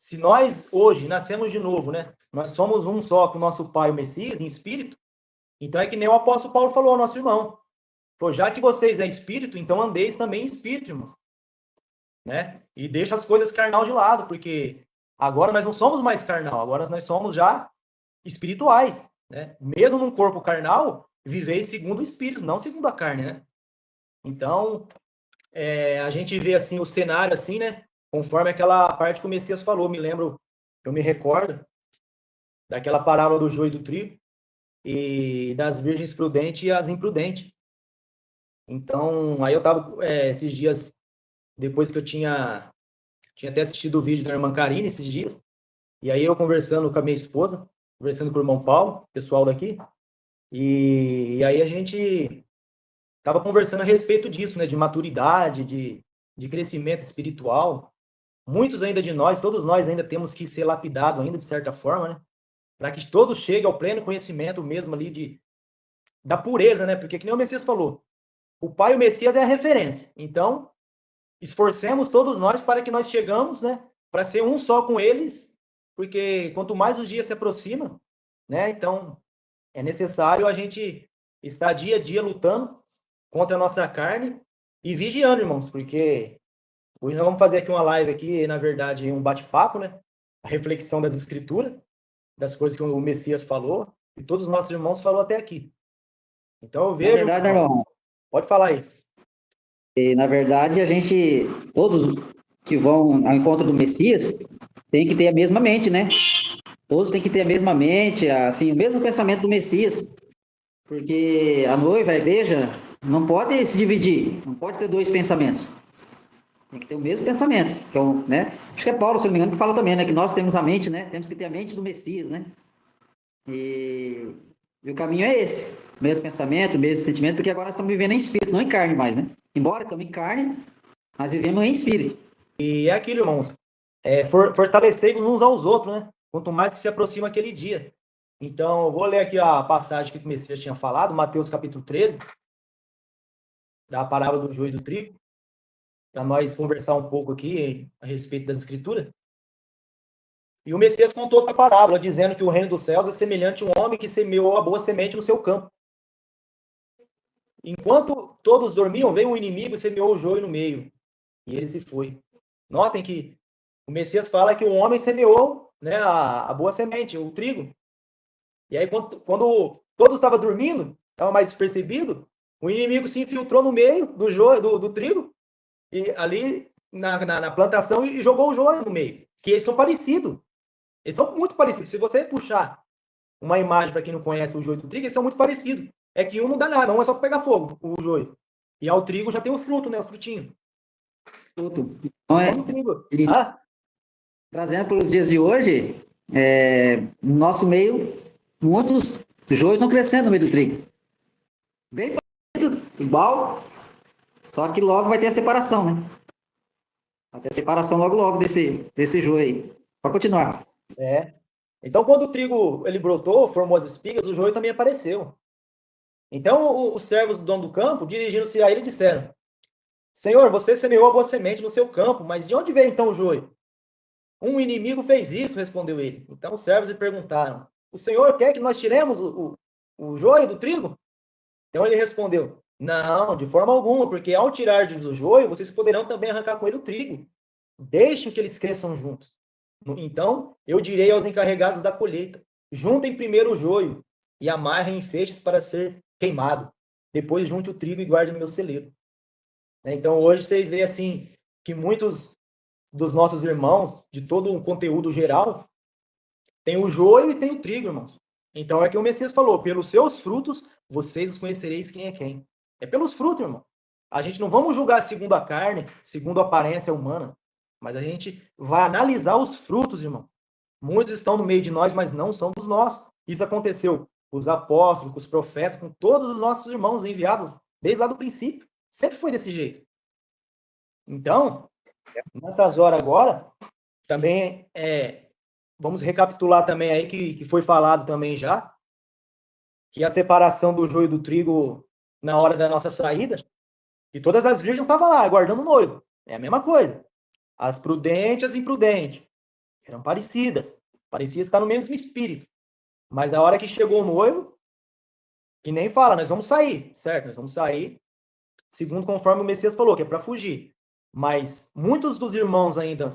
se nós hoje nascemos de novo, né? Nós somos um só com o nosso Pai, o Messias, em espírito. Então é que nem o apóstolo Paulo falou ao nosso irmão. Pô, já que vocês é espírito, então andeis também em espírito, irmãos. Né? E deixa as coisas carnal de lado, porque agora nós não somos mais carnal, agora nós somos já espirituais, né? Mesmo num corpo carnal, viveis segundo o espírito, não segundo a carne, né? Então, a gente vê assim o cenário assim, né? Conforme aquela parte que o Messias falou, eu me recordo daquela parábola do joio e do trigo e das virgens prudentes e as imprudentes. Então, aí eu tava esses dias, depois que eu tinha até assistido o vídeo da irmã Karine esses dias, e aí eu conversando com a minha esposa, conversando com o irmão Paulo, pessoal daqui, e aí a gente tava conversando a respeito disso, né, de maturidade, de crescimento espiritual. Muitos ainda de nós, todos nós ainda temos que ser lapidados ainda de certa forma, né, para que todos cheguem ao pleno conhecimento mesmo ali da pureza, né, porque que nem o Messias falou, o Pai e o Messias é a referência. Então, esforcemos todos nós para que nós chegamos, né, para ser um só com eles, porque quanto mais os dias se aproximam, né, então é necessário a gente estar dia a dia lutando contra a nossa carne e vigiando, irmãos, porque hoje nós vamos fazer aqui uma live aqui, na verdade, um bate-papo, né, a reflexão das escrituras, das coisas que o Messias falou, e todos os nossos irmãos falou até aqui. Então eu vejo... Na verdade, irmão, pode falar aí. E, na verdade, todos que vão ao encontro do Messias, tem que ter a mesma mente, né? Todos têm que ter a mesma mente, assim, o mesmo pensamento do Messias. Porque a noiva, a igreja, não pode se dividir, não pode ter dois pensamentos. Tem que ter o mesmo pensamento, que é né? Acho que é Paulo, se não me engano, que fala também, né? Que nós temos a mente, né? Temos que ter a mente do Messias, né? E o caminho é esse. O mesmo pensamento, o mesmo sentimento, porque agora nós estamos vivendo em espírito, não em carne mais, né? Embora estamos em carne, mas vivemos em espírito. E é aquilo, irmãos. Fortalecei-vos uns aos outros, né? Quanto mais que se aproxima aquele dia. Então, eu vou ler aqui a passagem que o Messias tinha falado, Mateus capítulo 13, da parábola do joio e do trigo, para nós conversar um pouco aqui a respeito das escrituras. E o Messias contou outra parábola, dizendo que o reino dos céus é semelhante a um homem que semeou a boa semente no seu campo. Enquanto todos dormiam, veio o inimigo e semeou o joio no meio. E ele se foi. Notem que o Messias fala que o homem semeou, né, a boa semente, o trigo. E aí, quando todos estavam dormindo, estava mais despercebido, o inimigo se infiltrou no meio do joio, do trigo, e ali na plantação, e jogou o joio no meio. Que eles são parecidos. Eles são muito parecidos. Se você puxar uma imagem para quem não conhece o joio do trigo, eles são muito parecidos. É que um não dá nada, um é só pegar fogo, o joio. E ao trigo já tem o fruto, né, os frutinhos. Tudo. Então, Trigo. Trazendo para os dias de hoje, no nosso meio, muitos joios estão crescendo no meio do trigo. Bem parecido, igual, só que logo vai ter a separação, né? Vai ter a separação logo desse joio aí. Pode continuar. Então, quando o trigo ele brotou, formou as espigas, o joio também apareceu. Então, os servos do dono do campo, dirigindo-se a ele, disseram: Senhor, você semeou a boa semente no seu campo, mas de onde veio então o joio? Um inimigo fez isso, respondeu ele. Então os servos lhe perguntaram: o Senhor quer que nós tiremos o joio do trigo? Então ele respondeu: não, de forma alguma, porque ao tirardes o joio, vocês poderão também arrancar com ele o trigo. Deixem que eles cresçam juntos. Então eu direi aos encarregados da colheita: juntem primeiro o joio e amarrem em feixes para ser queimado. Depois junte o trigo e guarde no meu celeiro. Então hoje vocês veem assim que muitos dos nossos irmãos, de todo o conteúdo geral, tem o joio e tem o trigo, irmãos. Então é que o Messias falou: pelos seus frutos vocês os conhecereis quem é quem. É pelos frutos, irmão. A gente não vamos julgar segundo a carne, segundo a aparência humana, mas a gente vai analisar os frutos, irmão. Muitos estão no meio de nós, mas não são dos nossos. Isso aconteceu com os apóstolos, com os profetas, com todos os nossos irmãos enviados desde lá do princípio. Sempre foi desse jeito. Então, nessas horas agora, também vamos recapitular também aí que foi falado também já, que a separação do joio do trigo na hora da nossa saída, e todas as virgens estavam lá, aguardando o noivo. É a mesma coisa. As prudentes, as imprudentes. Eram parecidas. Parecia estar no mesmo espírito. Mas a hora que chegou o noivo, que nem fala, nós vamos sair, certo? Nós vamos sair, segundo conforme o Messias falou, que é para fugir. Mas muitos dos irmãos ainda,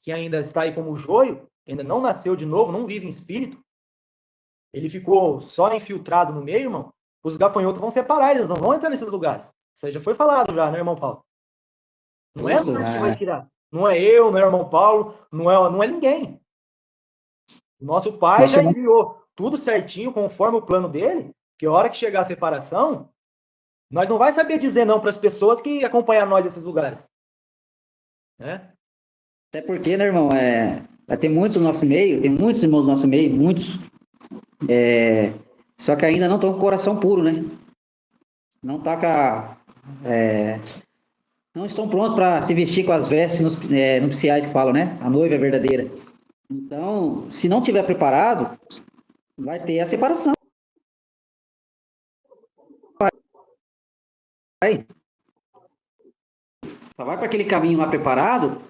que ainda está aí como joio, ainda não nasceu de novo, não vive em espírito, ele ficou só infiltrado no meio, irmão, os gafanhotos vão separar, eles não vão entrar nesses lugares. Isso aí já foi falado já, né, irmão Paulo? Não é nós que vai tirar. Não é eu, não é o irmão Paulo, não é ninguém. Nosso pai já enviou tudo certinho, conforme o plano dele, que a hora que chegar a separação, nós não vai saber dizer não para as pessoas que acompanham nós nesses lugares. Né? Até porque, né, irmão, vai ter muitos no nosso meio, tem muitos irmãos no nosso meio, muitos, só que ainda não estão com o coração puro, né? Não tá não estão prontos para se vestir com as vestes nupciais que falam, né? A noiva é verdadeira. Então, se não tiver preparado, vai ter a separação. Só vai para aquele caminho lá preparado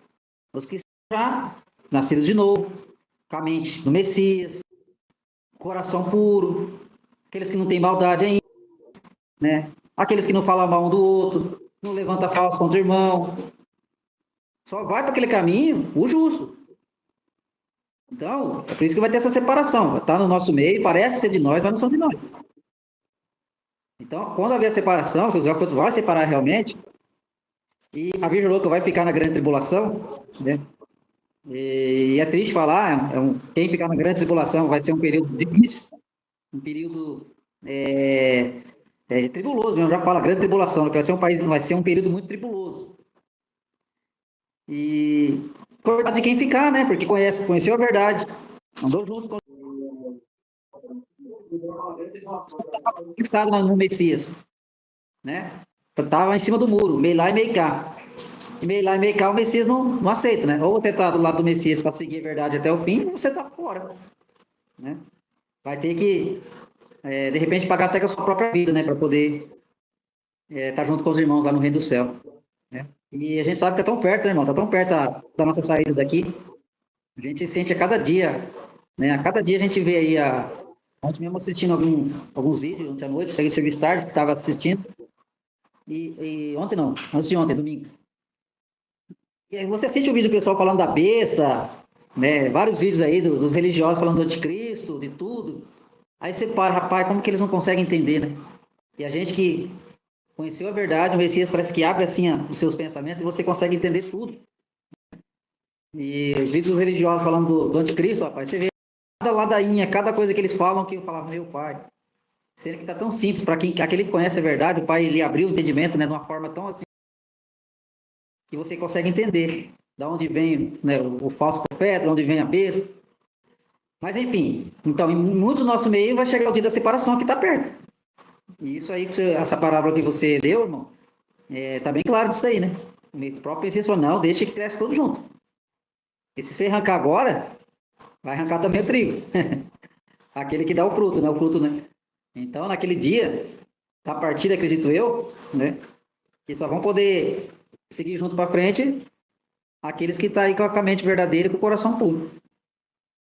os que já nascidos de novo, com a mente do Messias, coração puro, aqueles que não têm maldade ainda, né? Aqueles que não falam mal um do outro, não levanta falso contra o irmão. Só vai para aquele caminho o justo. Então, é por isso que vai ter essa separação. Está no nosso meio, parece ser de nós, mas não são de nós. Então, quando haver a separação, que os gafanhotos vão separar realmente, e a Virgem Louca vai ficar na grande tribulação, né? E é triste falar, quem ficar na grande tribulação vai ser um período difícil, um período tribuloso mesmo, já fala, grande tribulação, que vai ser um período muito tribuloso. E coitado de quem ficar, né? Porque conheceu a verdade, andou junto com fixado no Messias, né? Tava em cima do muro, meio lá e meio cá. Meio lá e meio cá o Messias não aceita, né? Ou você tá do lado do Messias para seguir a verdade até o fim, ou você tá fora, né? Vai ter que, de repente, pagar até com a sua própria vida, né? Para poder estar junto com os irmãos lá no reino do céu, né? E a gente sabe que tá tão perto, né, irmão? Tá tão perto da nossa saída daqui. A gente sente a cada dia, né? A cada dia a gente vê aí ontem mesmo assistindo alguns vídeos, ontem à noite, cheguei de serviço tarde, estava assistindo. E ontem não, antes de ontem, domingo. E aí você assiste o vídeo do pessoal falando da besta, né? Vários vídeos aí dos religiosos falando do anticristo, de tudo. Aí você para, rapaz, como que eles não conseguem entender, né? E a gente que conheceu a verdade, o Messias parece que abre assim os seus pensamentos e você consegue entender tudo. E os vídeos dos religiosos falando do anticristo, rapaz, você vê cada ladainha, cada coisa que eles falam que eu falava, meu pai, sendo que tá tão simples, para aquele que conhece a verdade, o pai ele abriu o entendimento, né, de uma forma tão assim, que você consegue entender da onde vem, né, o falso profeta, de onde vem a besta. Mas enfim, então, em muitos do nosso meio vai chegar o dia da separação que está perto. E isso aí, essa parábola que você deu, irmão, tá bem claro disso aí, né? O próprio Messias falou, não, deixa que cresce todo junto. E se você arrancar agora, vai arrancar também o trigo. Aquele que dá o fruto, né? O fruto, né? Então, naquele dia, da partida, acredito eu, né? Que só vão poder seguir junto para frente aqueles que estão aí com a mente verdadeira e com o coração puro.